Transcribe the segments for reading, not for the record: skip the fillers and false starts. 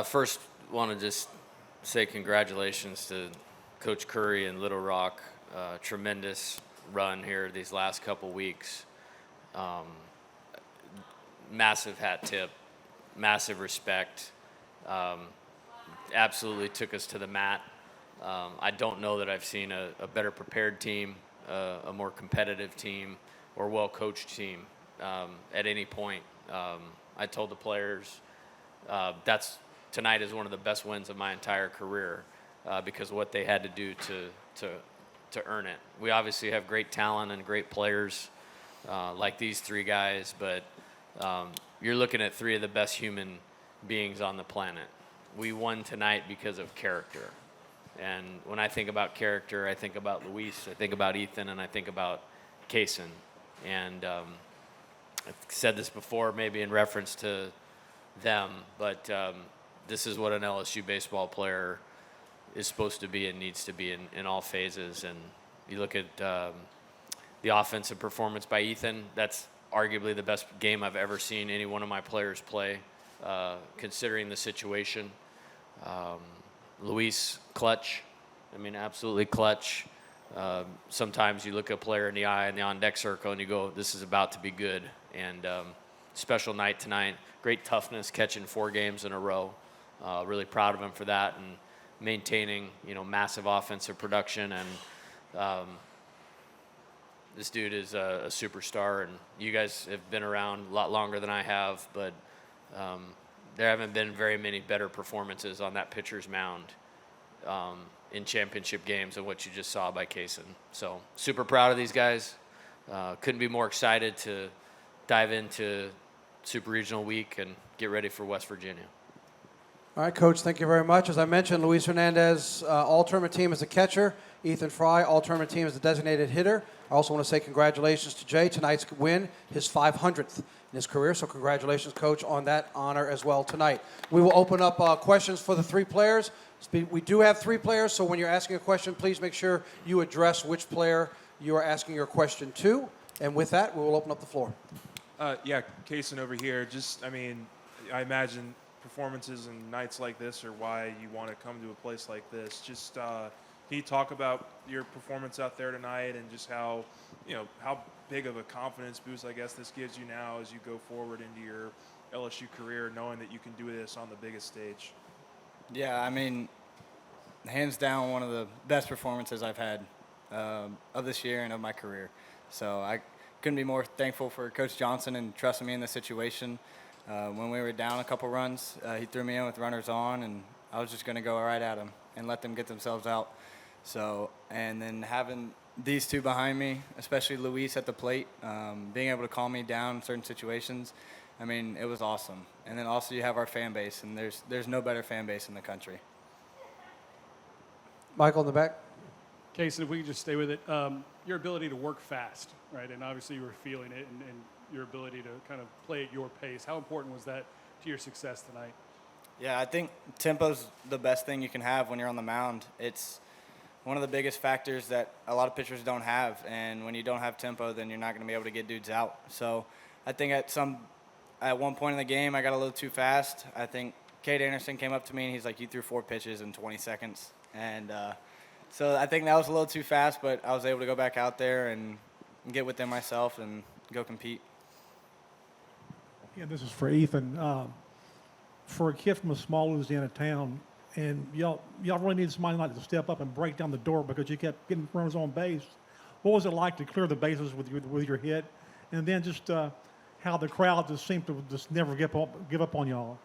First, want to just say congratulations to Coach Curry and Little Rock. Tremendous run here these last couple weeks. Massive hat tip, massive respect. Absolutely took us to the mat. I don't know that I've seen a better prepared team, a more competitive team, or well-coached team at any point. I told the players tonight is one of the best wins of my entire career because of what they had to do to earn it. We obviously have great talent and great players like these three guys, but you're looking at three of the best human beings on the planet. We won tonight because of character. And when I think about character, I think about Luis, I think about Ethan, and I think about Casan. And I've said this before, maybe in reference to them, but this is what an LSU baseball player is supposed to be and needs to be in all phases. And you look at the offensive performance by Ethan, that's arguably the best game I've ever seen any one of my players play, considering the situation. Luis, clutch. I mean, absolutely clutch. Sometimes you look a player in the eye in the on-deck circle and you go, this is about to be good. And special night tonight. Great toughness, catching 4 games in a row. Really proud of him for that and maintaining, massive offensive production. And this dude is a superstar. And you guys have been around a lot longer than I have, but there haven't been very many better performances on that pitcher's mound in championship games than what you just saw by Casan. So super proud of these guys. Couldn't be more excited to dive into Super Regional Week and get ready for West Virginia. All right, Coach, thank you very much. As I mentioned, Luis Hernandez, all-tournament team as a catcher. Ethan Frey, all-tournament team as the designated hitter. I also want to say congratulations to Jay. Tonight's win, his 500th in his career. So congratulations, Coach, on that honor as well tonight. We will open up questions for the 3 players. We do have 3 players, so when you're asking a question, please make sure you address which player you are asking your question to. And with that, we will open up the floor. Casan over here. I imagine performances and nights like this are why you want to come to a place like this. Can you talk about your performance out there tonight and just how big of a confidence boost, I guess, this gives you now as you go forward into your LSU career, knowing that you can do this on the biggest stage? Yeah, hands down, one of the best performances I've had of this year and of my career. So I couldn't be more thankful for Coach Johnson and trusting me in this situation. When we were down a couple runs, he threw me in with runners on, and I was just going to go right at them and let them get themselves out. So, and then having these 2 behind me, especially Luis at the plate, being able to calm me down in certain situations, it was awesome. And then also you have our fan base, and there's no better fan base in the country. Michael in the back. Casan, if we could just stay with it, your ability to work fast, right? And obviously you were feeling it, and your ability to kind of play at your pace. How important was that to your success tonight? Yeah, I think tempo's the best thing you can have when you're on the mound. It's one of the biggest factors that a lot of pitchers don't have, and when you don't have tempo, then you're not going to be able to get dudes out. So I think at one point in the game, I got a little too fast. I think Cade Anderson came up to me, and he's like, you threw 4 pitches in 20 seconds. And so I think that was a little too fast, but I was able to go back out there and get within myself and go compete. Yeah, this is for Ethan. For a kid from a small Louisiana town, and y'all really needed somebody like to step up and break down the door because you kept getting runners on base. What was it like to clear the bases with your hit, and then just how the crowd just seemed to just never give up on y'all?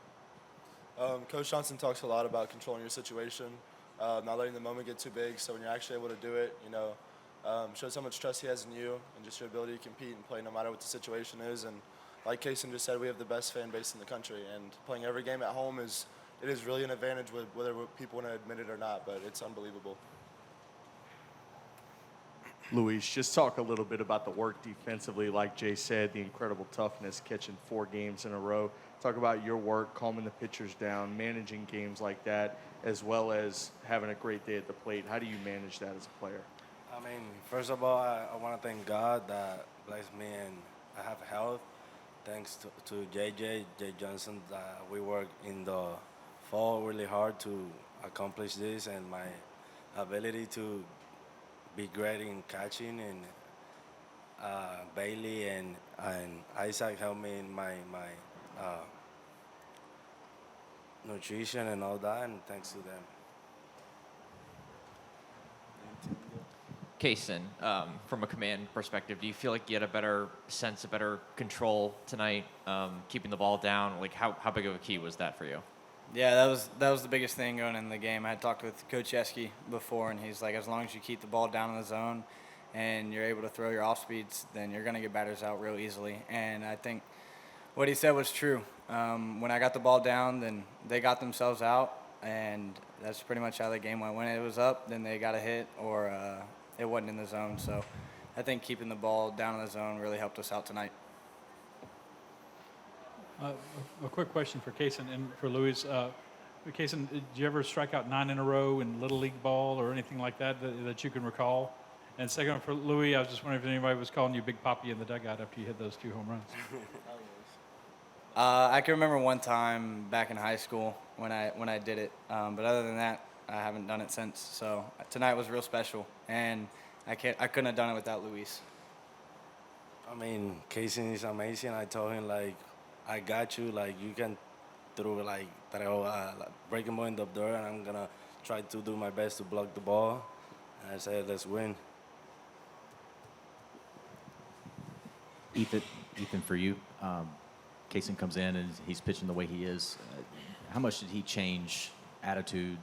Coach Johnson talks a lot about controlling your situation, not letting the moment get too big. So when you're actually able to do it, shows how much trust he has in you and just your ability to compete and play no matter what the situation is. And like Casan just said, we have the best fan base in the country, and playing every game at home is really an advantage, whether people want to admit it or not, but it's unbelievable. Luis, just talk a little bit about the work defensively, like Jay said, the incredible toughness, catching 4 games in a row. Talk about your work, calming the pitchers down, managing games like that, as well as having a great day at the plate. How do you manage that as a player? First of all, I want to thank God that blessed me and I have health. Thanks to Jay Johnson that we work in the fought really hard to accomplish this, and my ability to be great in catching, and Bailey and Isaac helped me in my nutrition and all that, and thanks to them. Cason, from a command perspective, do you feel like you had a better sense, a better control tonight, keeping the ball down? Like, how big of a key was that for you? Yeah, that was the biggest thing going in the game. I had talked with Coach Yeske before, and he's like, as long as you keep the ball down in the zone and you're able to throw your off speeds, then you're going to get batters out real easily. And I think what he said was true. When I got the ball down, then they got themselves out, and that's pretty much how the game went. When it was up, then they got a hit, or it wasn't in the zone. So I think keeping the ball down in the zone really helped us out tonight. A quick question for Cason and for Luis. Cason, did you ever strike out 9 in a row in Little League ball or anything like that that you can recall? And second, for Luis, I was just wondering if anybody was calling you Big Papi in the dugout after you hit those 2 home runs. I can remember one time back in high school when I did it, but other than that, I haven't done it since. So tonight was real special, and I couldn't have done it without Luis. I mean, Casey is amazing. I told him, like, I got you. Like, you can throw, like, breaking ball in the door, and I'm going to try to do my best to block the ball. And I said, let's win. Ethan, for you, Cason comes in and he's pitching the way he is. How much did he change attitude,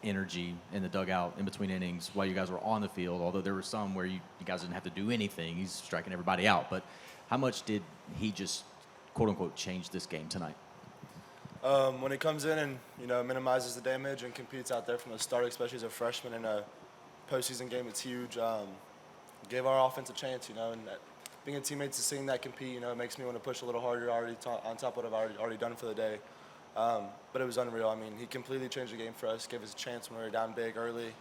energy in the dugout in between innings while you guys were on the field? Although there were some where you guys didn't have to do anything. He's striking everybody out. But how much did he just, quote unquote, change this game tonight? When he comes in and, minimizes the damage and competes out there from the start, especially as a freshman in a postseason game, it's huge. Gave our offense a chance, and being a teammate to seeing that compete, it makes me want to push a little harder on top of what I've already done for the day. But it was unreal. I mean, he completely changed the game for us, gave us a chance when we were down big early.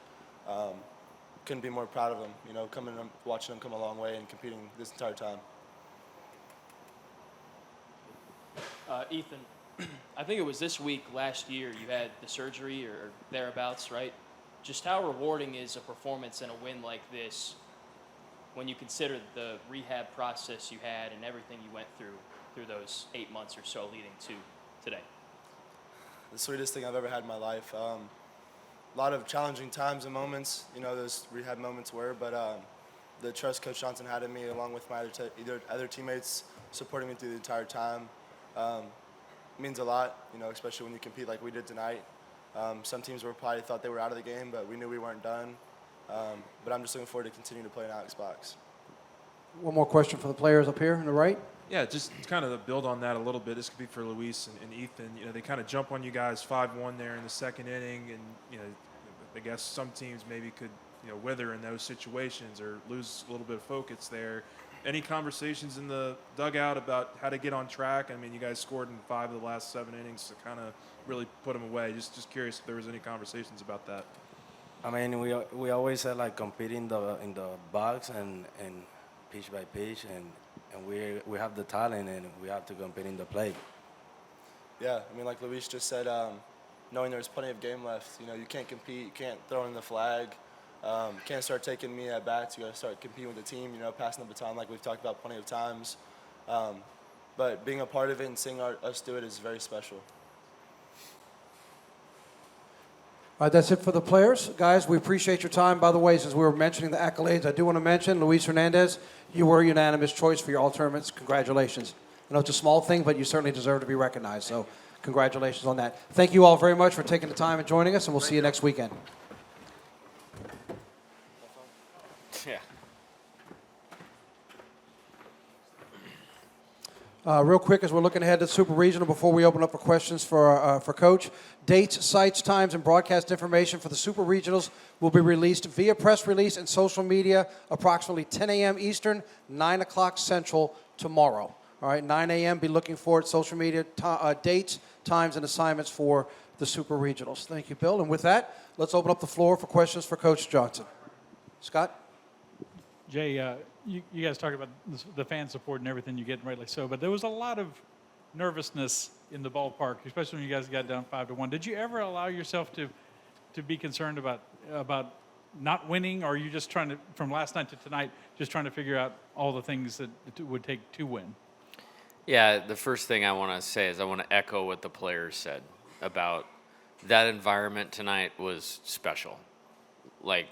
Couldn't be more proud of him, watching him come a long way and competing this entire time. Ethan, I think it was this week last year you had the surgery or thereabouts, right? Just how rewarding is a performance and a win like this when you consider the rehab process you had and everything you went through those 8 months or so leading to today? The sweetest thing I've ever had in my life. A lot of challenging times and moments, those rehab moments were, but the trust Coach Johnson had in me, along with my other teammates supporting me through the entire time, means a lot, especially when you compete like we did tonight. Some teams probably thought they were out of the game, but we knew we weren't done. But I'm just looking forward to continuing to play in Alex box. One more question for the players up here on the right. Yeah, just kind of to build on that a little bit. This could be for Luis and Ethan. They kind of jump on you guys 5-1 there in the second inning, and I guess some teams maybe could wither in those situations or lose a little bit of focus there. Any conversations in the dugout about how to get on track? I mean, you guys scored in 5 of the last 7 innings to kind of really put them away. Just curious if there was any conversations about that. I mean, we always said, like, compete in the box and pitch by pitch, and we have the talent, and we have to compete in the plate. Yeah, I mean, like Luis just said, knowing there's plenty of game left, you can't compete, you can't throw in the flag, you can't start taking me at bats, you got to start competing with the team, passing the baton like we've talked about plenty of times. But being a part of it and seeing us do it is very special. All right, that's it for the players. Guys, we appreciate your time. By the way, since we were mentioning the accolades, I do want to mention Luis Hernandez. You were a unanimous choice for your all tournaments. Congratulations. I know it's a small thing, but you certainly deserve to be recognized. So congratulations on that. Thank you all very much for taking the time and joining us, and we'll see you next weekend. Yeah. Real quick, as we're looking ahead to the Super Regional, before we open up for questions for Coach, dates, sites, times, and broadcast information for the Super Regionals will be released via press release and social media approximately 10 a.m. Eastern, 9 o'clock Central tomorrow. All right, 9 a.m. Be looking for it, social media dates, times, and assignments for the Super Regionals. Thank you, Bill. And with that, let's open up the floor for questions for Coach Johnson. Scott? Jay, you guys talked about the fan support and everything you get, rightly so, but there was a lot of nervousness in the ballpark, especially when you guys got down 5-1. Did you ever allow yourself to be concerned about not winning, or are you just trying to, from last night to tonight, just trying to figure out all the things that it would take to win? Yeah, the first thing I want to say is I want to echo what the players said about that environment tonight was special. Like,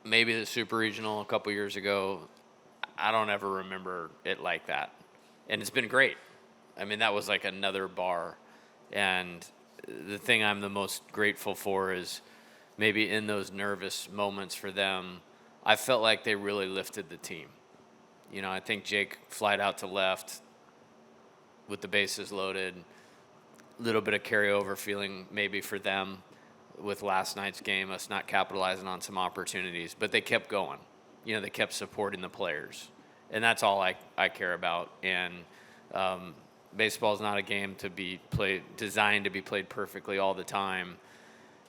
maybe the Super Regional a couple years ago, I don't ever remember it like that. And it's been great. I mean, that was like another bar. And the thing I'm the most grateful for is maybe in those nervous moments for them, I felt like they really lifted the team. You know, I think Jake flied out to left with the bases loaded, a little bit of carryover feeling maybe for them with last night's game, us not capitalizing on some opportunities, but they kept going. You know, they kept supporting the players. And that's all I care about. And baseball is not a game to be played, designed to be played perfectly all the time.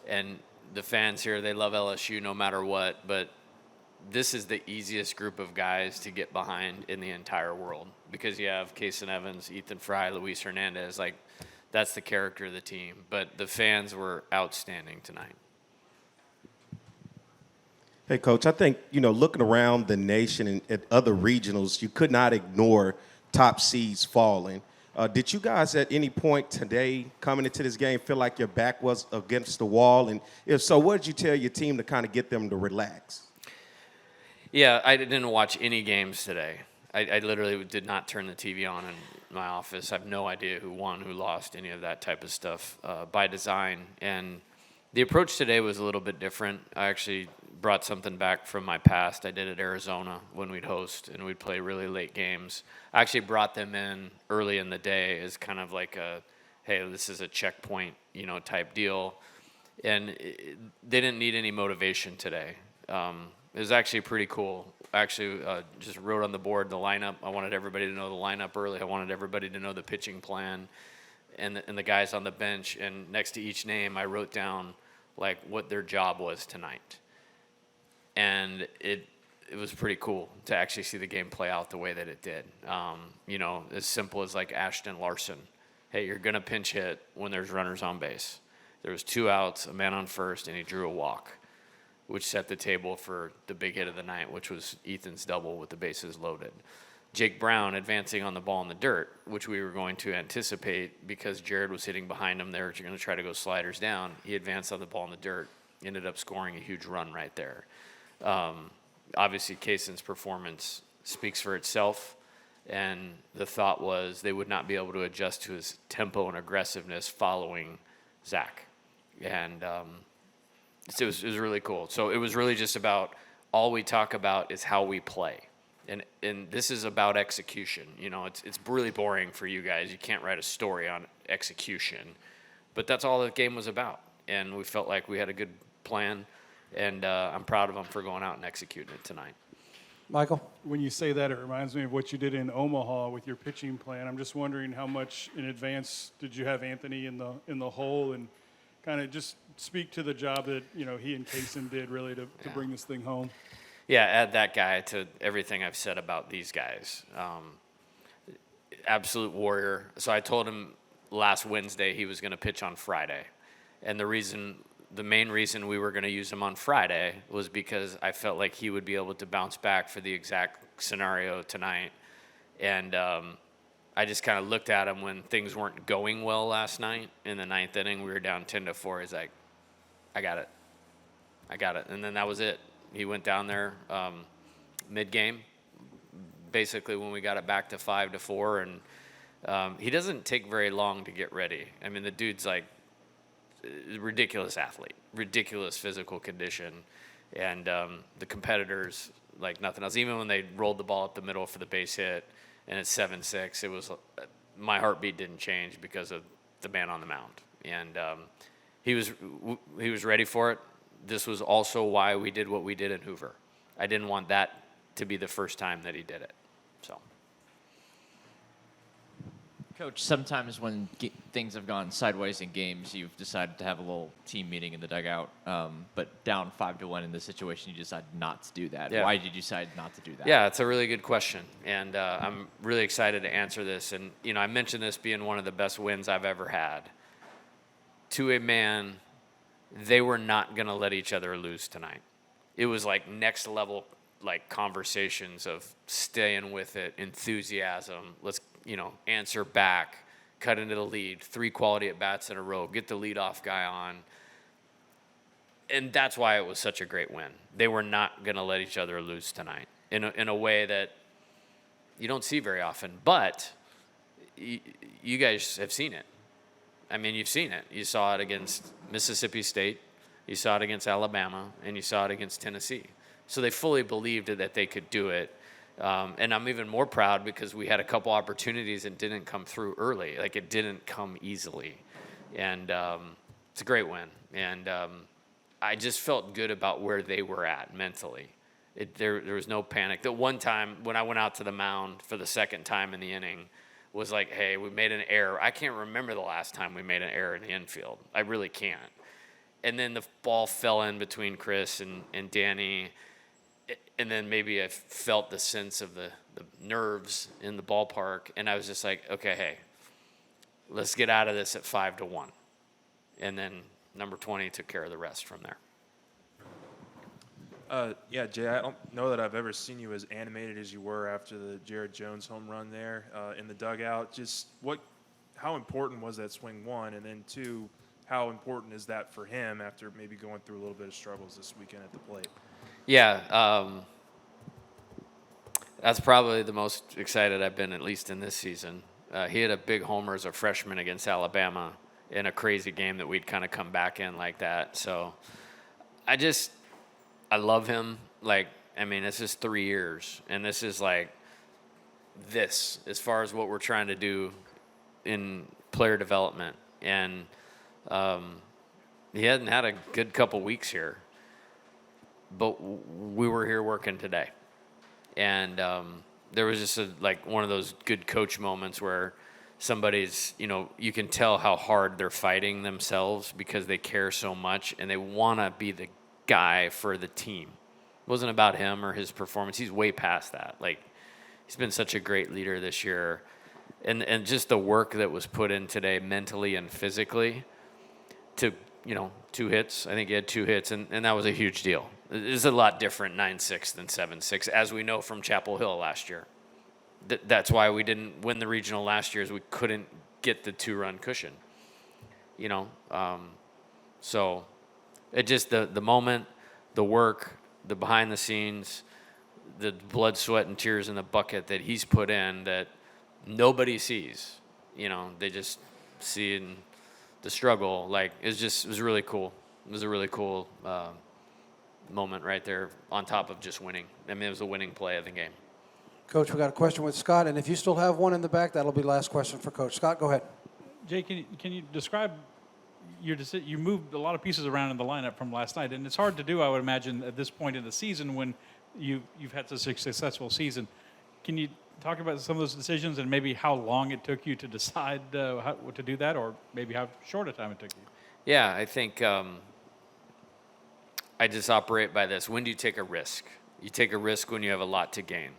And the fans here, they love LSU no matter what, but this is the easiest group of guys to get behind in the entire world because you have Casan Evans, Ethan Frey, Luis Hernandez. Like, that's the character of the team. But the fans were outstanding tonight. Hey, Coach, I think, looking around the nation and at other regionals, you could not ignore top seeds falling. Did you guys at any point today coming into this game feel like your back was against the wall? And if so, what did you tell your team to kind of get them to relax? Yeah, I didn't watch any games today. I literally did not turn the TV on in my office. I have no idea who won, who lost, any of that type of stuff by design. And the approach today was a little bit different. I actually brought something back from my past. I did at Arizona when we'd host and we'd play really late games. I actually brought them in early in the day as kind of like a, hey, this is a checkpoint, type deal. And they didn't need any motivation today. It was actually pretty cool. I actually just wrote on the board the lineup. I wanted everybody to know the lineup early. I wanted everybody to know the pitching plan and the guys on the bench. And next to each name, I wrote down like what their job was tonight. And it was pretty cool to actually see the game play out the way that it did. As simple as like Ashton Larson. Hey, you're going to pinch hit when there's runners on base. There was 2 outs, a man on first, and he drew a walk, which set the table for the big hit of the night, which was Ethan's double with the bases loaded. Jake Brown advancing on the ball in the dirt, which we were going to anticipate because Jared was hitting behind him there. You're going to try to go sliders down. He advanced on the ball in the dirt, ended up scoring a huge run right there. Obviously, Casan's performance speaks for itself, and the thought was they would not be able to adjust to his tempo and aggressiveness following Zach. And it was really cool. So it was really just about all we talk about is how we play. And this is about execution. It's really boring for you guys. You can't write a story on execution. But that's all the game was about. And we felt like we had a good plan. And I'm proud of them for going out and executing it tonight. Michael? When you say that, it reminds me of what you did in Omaha with your pitching plan. I'm just wondering how much in advance did you have Anthony in the hole, and kind of just speak to the job that he and Casan did really to bring this thing home. Yeah, add that guy to everything I've said about these guys. Absolute warrior. So I told him last Wednesday he was going to pitch on Friday, and the main reason we were going to use him on Friday was because I felt like he would be able to bounce back for the exact scenario tonight. And I just kind of looked at him when things weren't going well last night in the 9th inning. We were down 10-4. He's like, I got it. And then that was it. He went down there mid-game, basically when we got it back to 5-4. And he doesn't take very long to get ready. I mean, the dude's like, ridiculous athlete, ridiculous physical condition, and the competitors like nothing else. Even when they rolled the ball up the middle for the base hit and it's 7-6, it was my heartbeat didn't change because of the man on the mound, and he was ready for it. This was also why we did what we did in Hoover. I didn't want that to be the first time that he did it. So Coach, sometimes when things have gone sideways in games, you've decided to have a little team meeting in the dugout. But down 5-1 in this situation, you decided not to do that. Yeah. Why did you decide not to do that? Yeah, it's a really good question, and I'm really excited to answer this. And I mentioned this being one of the best wins I've ever had. To a man, they were not going to let each other lose tonight. It was like next level, like conversations of staying with it, enthusiasm. Let's answer back, cut into the lead, 3 quality at bats in a row, get the leadoff guy on. And that's why it was such a great win. They were not going to let each other lose tonight in a way that you don't see very often. But you guys have seen it. I mean, you've seen it. You saw it against Mississippi State, you saw it against Alabama, and you saw it against Tennessee. So they fully believed that they could do it. And I'm even more proud because we had a couple opportunities and didn't come through early. Like, it didn't come easily. And it's a great win. And I just felt good about where they were at mentally. There was no panic. The one time when I went out to the mound for the second time in the inning was like, hey, we made an error. I can't remember the last time we made an error in the infield. I really can't. And then the ball fell in between Chris and Danny. And then maybe I felt the sense of the nerves in the ballpark, and I was just like, okay, hey, let's get out of this at 5-1. And then number 20 took care of the rest from there. Yeah, Jay, I don't know that I've ever seen you as animated as you were after the Jared Jones home run there in the dugout. Just how important was that swing, 1, and then 2, how important is that for him after maybe going through a little bit of struggles this weekend at the plate? Yeah, that's probably the most excited I've been, at least in this season. He had a big homer as a freshman against Alabama in a crazy game that we'd kind of come back in like that. So I love him. Like, I mean, this is 3 years, and this is like this as far as what we're trying to do in player development. And he hadn't had a good couple weeks here. But we were here working today. And there was just one of those good coach moments where somebody's, you can tell how hard they're fighting themselves because they care so much and they want to be the guy for the team. It wasn't about him or his performance. He's way past that. Like, he's been such a great leader this year. And just the work that was put in today mentally and physically to, 2 hits. I think he had 2 hits, and that was a huge deal. It's a lot different 9-6 than 7-6, as we know from Chapel Hill last year. That's why we didn't win the regional last year, is we couldn't get the 2-run cushion. So it just the moment, the work, the behind the scenes, the blood, sweat, and tears in the bucket that he's put in that nobody sees. They just see in the struggle. Like, it was really cool. It was a really cool moment right there on top of just winning. I mean, it was a winning play of the game. Coach, we got a question with Scott, and if you still have one in the back, that'll be the last question for Coach. Scott, go ahead. Jay, can you describe your decision? You moved a lot of pieces around in the lineup from last night, and it's hard to do, I would imagine, at this point in the season when you've had such a successful season. Can you talk about some of those decisions and maybe how long it took you to decide how to do that, or maybe how short a time it took you? Yeah, I think I just operate by this. When do you take a risk? You take a risk when you have a lot to gain.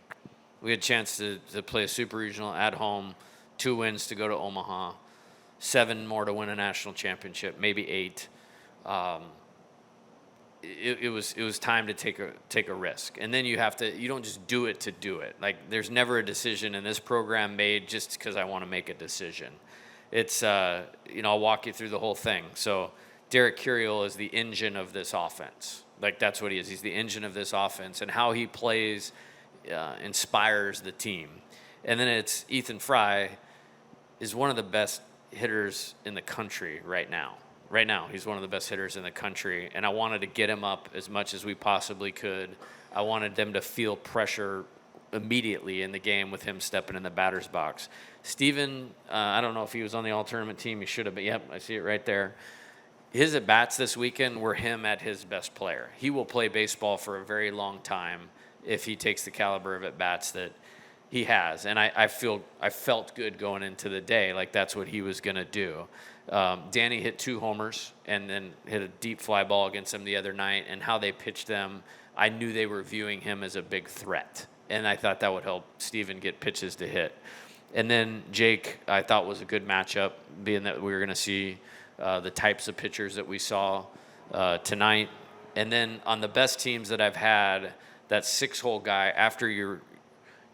We had a chance to play a super regional at home, 2 wins to go to Omaha, 7 more to win a national championship, maybe 8. It was time to take a risk. And then you don't just do it to do it. Like, there's never a decision in this program made just because I want to make a decision. It's, I'll walk you through the whole thing. So Derek Curiel is the engine of this offense. Like, that's what he is. He's the engine of this offense, and how he plays inspires the team. And then it's Ethan Frey is one of the best hitters in the country right now. Right now, he's one of the best hitters in the country, and I wanted to get him up as much as we possibly could. I wanted them to feel pressure immediately in the game with him stepping in the batter's box. Steven, I don't know if he was on the all-tournament team. He should have, but yep, I see it right there. His at-bats this weekend were him at his best player. He will play baseball for a very long time if he takes the caliber of at-bats that He has, and I felt good going into the day, like that's what he was going to do. Danny hit 2 homers and then hit a deep fly ball against him the other night, and how they pitched them, I knew they were viewing him as a big threat, and I thought that would help Steven get pitches to hit. And then Jake, I thought was a good matchup, being that we were going to see the types of pitchers that we saw tonight. And then on the best teams that I've had, that 6-hole guy, after you're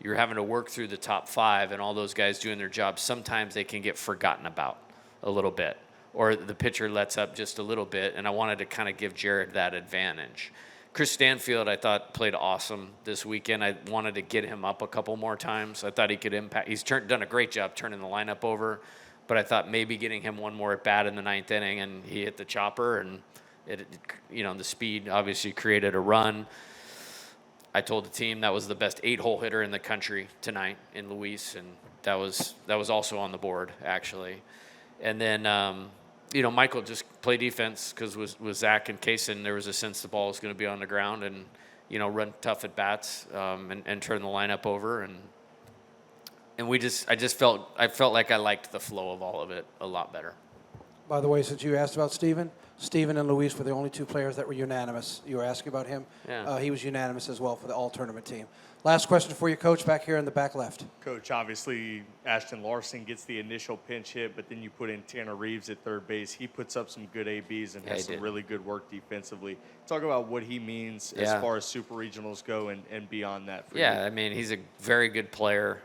having to work through the top 5 and all those guys doing their job, sometimes they can get forgotten about a little bit, or the pitcher lets up just a little bit, and I wanted to kind of give Jared that advantage. Chris Stanfield, I thought, played awesome this weekend. I wanted to get him up a couple more times. I thought he could impact. He's done a great job turning the lineup over, but I thought maybe getting him one more at bat in the 9th inning, and he hit the chopper, and the speed obviously created a run. I told the team that was the best 8-hole hitter in the country tonight in Luis, and that was also on the board, actually. And then, Michael just played defense because with Zach and Cason, there was a sense the ball was going to be on the ground and, run tough at bats and turn the lineup over. And I felt like I liked the flow of all of it a lot better. By the way, since you asked about Steven and Luis were the only 2 players that were unanimous. You were asking about him. Yeah. He was unanimous as well for the all-tournament team. Last question for you, Coach, back here in the back left. Coach, obviously Ashton Larson gets the initial pinch hit, but then you put in Tanner Reeves at third base. He puts up some good ABs and has some really good work defensively. Talk about what he means as far as super regionals go and beyond that for you. Yeah, I mean, he's a very good player.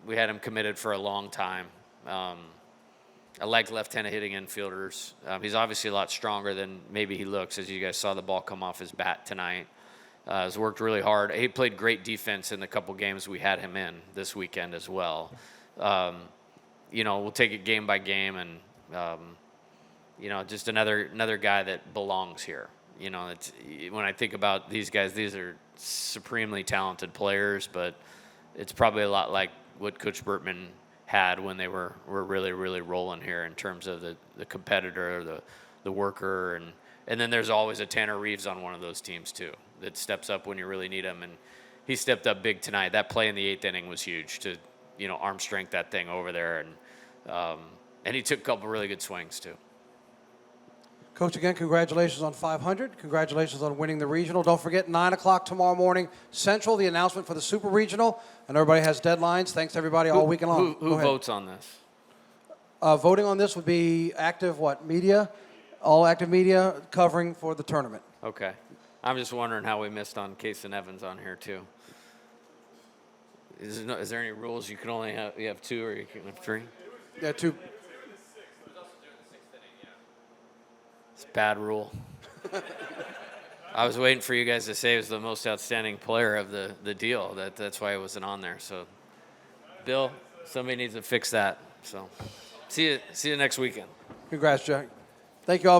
We had him committed for a long time. I like left-handed hitting infielders. He's obviously a lot stronger than maybe he looks, as you guys saw the ball come off his bat tonight. Has worked really hard. He played great defense in the couple games we had him in this weekend as well. We'll take it game by game, and just another guy that belongs here. When I think about these guys, these are supremely talented players, but it's probably a lot like what Coach Burtman had when they were really, really rolling here in terms of the competitor, the worker, and then there's always a Tanner Reeves on one of those teams too that steps up when you really need him, and he stepped up big tonight. That play in the 8th inning was huge to arm strength that thing over there, and he took a couple really good swings too. Coach, again, congratulations on 500. Congratulations on winning the regional. Don't forget, 9 o'clock tomorrow morning, Central, the announcement for the Super Regional. And everybody has deadlines. Thanks, everybody, all weekend long. Who votes on this? Voting on this would be media, all active media covering for the tournament. Okay. I'm just wondering how we missed on Casan Evans on here, too. Is there any rules? You can only have 2 or you can have 3? Yeah, 2. It's a bad rule. I was waiting for you guys to say he was the most outstanding player of the deal. That's why it wasn't on there. So, Bill, somebody needs to fix that. So, see you next weekend. Congrats, Jack. Thank you all.